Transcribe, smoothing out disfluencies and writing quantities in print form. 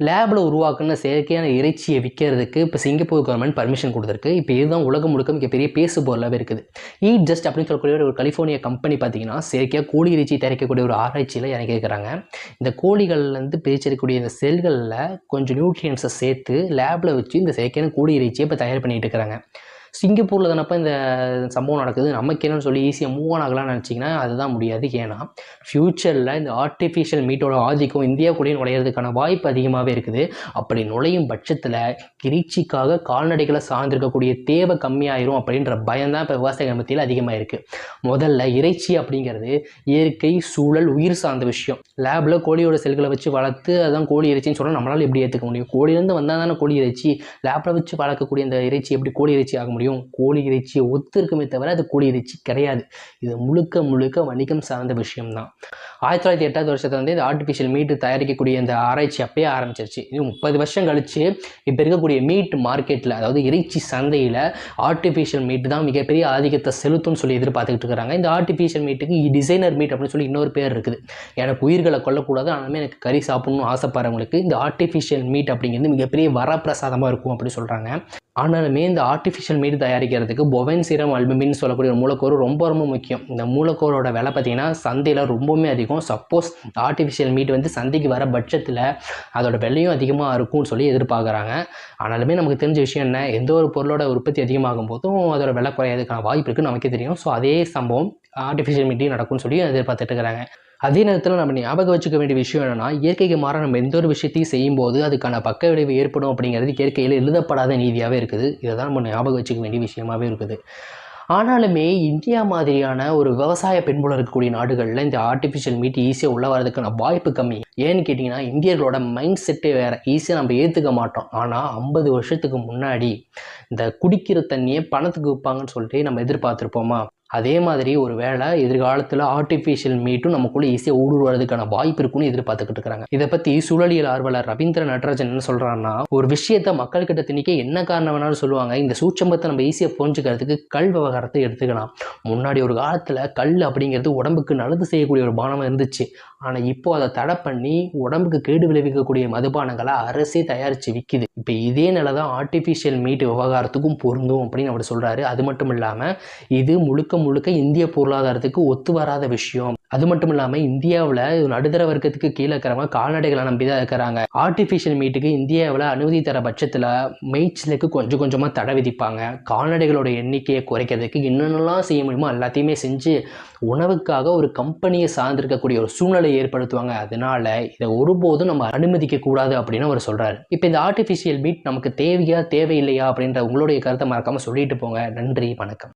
லேபில் உருவாக்குன செயற்கையான இறைச்சியை விற்கிறதுக்கு இப்போ சிங்கப்பூர் கவர்மெண்ட் பர்மிஷன் கொடுத்துருக்கு. இப்போ இதுதான் உலகம் முழுக்க மிகப்பெரிய பேசுபொருளாகவே இருக்குது. ஈட் ஜஸ்ட் அப்படின்னு சொல்லக்கூடிய ஒரு கலிஃபோர்னியா கம்பெனி பார்த்தீங்கன்னா செயற்கையாக கோழி இறைச்சி தயாரிக்கக்கூடிய ஒரு ஆராய்ச்சியில் இறங்கியிருக்கிறாங்க. இந்த கோழிகள்லேருந்து பிரிச்செடுக்கக்கூடிய இந்த செல்களில் கொஞ்சம் நியூட்ரியன்ஸை சேர்த்து லேபில் வச்சு இந்த செயற்கையான கோழி இறைச்சியை இப்போ தயார் பண்ணிட்டு இருக்கிறாங்க. சிங்கப்பூரில் தானப்போ இந்த சம்பவம் நடக்குது, நமக்கு என்னன்னு சொல்லி ஈஸியாக மூவ் ஆன் ஆகலாம்னு நினச்சிங்கன்னா அதுதான் முடியாது. ஏன்னா ஃப்யூச்சரில் இந்த ஆர்டிஃபிஷியல் மீட்டோட ஆதிக்கம் இந்தியா கூட நுழையிறதுக்கான வாய்ப்பு அதிகமாகவே இருக்குது. அப்படி நுழையும் பட்சத்தில் இறைச்சிக்காக கால்நடைகளை சார்ந்திருக்கக்கூடிய தேவை கம்மியாயிரும் அப்படின்ற பயம்தான் இப்போ விவசாய மத்தியில் அதிகமாக இருக்குது. முதல்ல இறைச்சி அப்படிங்கிறது இயற்கை சூழல் உயிர் சார்ந்த விஷயம். லேபில் கோழியோட செல்களை வச்சு வளர்த்து அதான் கோழி இறைச்சின்னு சொன்னால் நம்மளால் எப்படி ஏற்றுக்க முடியும்? கோழிலேருந்து வந்தால் தானே கோழி இறைச்சி. லேபில் வச்சு வளர்க்கக்கூடிய அந்த இறைச்சி எப்படி கோழி இறைச்சி ஆக முடியும்? கோழி இறைச்சியை ஒத்து இருக்குமே தவிர அது கோழி இறைச்சி கிடையாது. இது முழுக்க முழுக்க வணிகம் சார்ந்த விஷயம்தான். 1908 வருஷத்துல இந்த ஆர்டிஃபிஷியல் மீட் தயாரிக்கக்கூடிய இந்த ஆராய்ச்சி அப்பயே ஆரம்பிச்சிருச்சு. இது 30 வருஷம் கழிச்சு இப்போ இருக்கக்கூடிய மீட் மார்க்கெட்டில், அதாவது இறைச்சி சந்தையில் ஆர்டிஃபிஷியல் மீட் தான் மிகப்பெரிய ஆதிக்கத்தை செலுத்தும்னு சொல்லி எதிர்பார்த்துக்கிட்டு இருக்கிறாங்க. இந்த ஆர்டிஃபிஷியல் மீட்டுக்கு டிசைனர் மீட் அப்படின்னு சொல்லி இன்னொரு பேர் இருக்குது. எனக்கு உயிர்களை கொல்லக்கூடாது, ஆனாலுமே எனக்கு கறி சாப்பிடணும்னு ஆசைப்படுறவங்களுக்கு இந்த ஆர்டிஃபிஷியல் மீட் அப்படிங்கிறது மிகப்பெரிய வரப்பிரசாதமாக இருக்கும் அப்படின்னு சொல்கிறாங்க. ஆனாலுமே இந்த ஆர்டிஃபிஷியல் மீட் தயாரிக்கிறதுக்கு பொவைன் சீரம் அல்புமின் சொல்லக்கூடிய ஒரு மூலக்கூறு ரொம்ப ரொம்ப முக்கியம். இந்த மூலக்கூறோட விலை பார்த்தீங்கன்னா சந்தையில் ரொம்பவுமே அதிகம். சப்போஸ் ஆர்டிஃபிஷியல் மீட் வந்து சந்தைக்கு வர பட்சத்தில் அதோட விலையும் அதிகமாக இருக்கும்னு சொல்லி எதிர்பார்க்குறாங்க. ஆனாலுமே நமக்கு தெரிஞ்ச விஷயம் என்ன, எந்த ஒரு பொருளோட உற்பத்தி அதிகமாகும் போதும் அதோட விலை குறையாதுக்கான வாய்ப்பு இருக்குன்னு நமக்கே தெரியும். ஸோ அதே சம்பவம் ஆர்டிஃபிஷியல் மீட்டையும் நடக்கும்னு சொல்லி எதிர்பார்த்துட்டு இருக்கிறாங்க. அதே நேரத்தில் நம்ம ஞாபகம் வச்சுக்க வேண்டிய விஷயம் என்னென்னா, இயற்கைக்கு மாற நம்ம எந்த ஒரு விஷயத்தையும் செய்யும்போது அதுக்கான பக்க விளைவு ஏற்படும் அப்படிங்கிறது இயற்கையில் எழுதப்படாத நீதியாகவே இருக்குது. இதை தான் நம்ம ஞாபகம் வச்சுக்க வேண்டிய விஷயமாகவே இருக்குது. ஆனாலுமே இந்தியா மாதிரியான ஒரு விவசாய பின்புலம் இருக்கக்கூடிய நாடுகளில் இந்த ஆர்டிஃபிஷியல் மீட் ஈஸியாக உள்ள வரதுக்கான வாய்ப்பு கம்மி. ஏன்னு கேட்டிங்கன்னா இந்தியர்களோட மைண்ட் செட்டே வேறு. ஈஸியாக நம்ம ஏற்றுக்க மாட்டோம். ஆனால் 50 வருஷத்துக்கு முன்னாடி இந்த குடிக்கிற தண்ணியை பணத்துக்கு விற்பாங்கன்னு சொல்லிட்டு நம்ம எதிர்பார்த்துருப்போமா? அதே மாதிரி ஒரு வேளை எதிர்காலத்தில் ஆர்டிஃபிஷியல் மீட்டும் நமக்குள்ளே ஈஸியாக ஊடுருவதுக்கான வாய்ப்பு இருக்குன்னு எதிர்பார்த்துக்கிட்டு இருக்கிறாங்க. இதை பற்றி சூழலியல் ஆர்வலர் ரவீந்திர நடராஜன் என்ன சொல்கிறான்னா, ஒரு விஷயத்தை மக்கள்கிட்ட திணிக்க என்ன காரணம் வேணாலும் சொல்லுவாங்க. இந்த சூட்சமத்தை நம்ம ஈஸியாக புரிஞ்சுக்கிறதுக்கு கல் விவகாரத்தை எடுத்துக்கலாம். முன்னாடி ஒரு காலத்தில் கல் அப்படிங்கிறது உடம்புக்கு நல்லது செய்யக்கூடிய ஒரு பானமாக இருந்துச்சு. ஆனால் இப்போ அதை தடை பண்ணி உடம்புக்கு கேடு விளைவிக்கக்கூடிய மதுபானங்களை அரசே தயாரித்து விற்கிது. இப்போ இதே நிலை தான் ஆர்டிஃபிஷியல் மீட் விவகாரத்துக்கும் பொருந்தும் அப்படின்னு அவர் சொல்கிறாரு. அது மட்டும் இல்லாமல் இது முழுக்க இந்திய பொருளாதாரத்துக்கு ஒத்து வராத விஷயம். அது மட்டும் இல்லாமல் இந்தியாவில் நடுத்தர வர்க்கத்துக்கு கீழே இருக்கிறவங்க கால்நடைகளை நம்பி தான் இருக்கிறாங்க. ஆர்டிஃபிஷியல் மீட்டுக்கு இந்தியாவில் அனுமதி தர பட்சத்தில் மேய்ச்சலுக்கு கொஞ்சம் கொஞ்சமாக தடை விதிப்பாங்க. கால்நடைகளோட எண்ணிக்கையை குறைக்கிறதுக்கு என்னென்னலாம் செய்ய முடியுமோ எல்லாத்தையுமே செஞ்சு உணவுக்காக ஒரு கம்பெனியை சார்ந்திருக்கக்கூடிய ஒரு சூழ்நிலை ஏற்படுத்துவாங்க. அதனால இதை ஒருபோதும் நம்ம அனுமதிக்க கூடாது அப்படின்னு அவர் சொல்றாரு. இப்போ இந்த ஆர்டிஃபிஷியல் மீட் நமக்கு தேவையா தேவையில்லையா அப்படின்ற உங்களுடைய கருத்தை மறக்காம சொல்லிட்டு போங்க. நன்றி, வணக்கம்.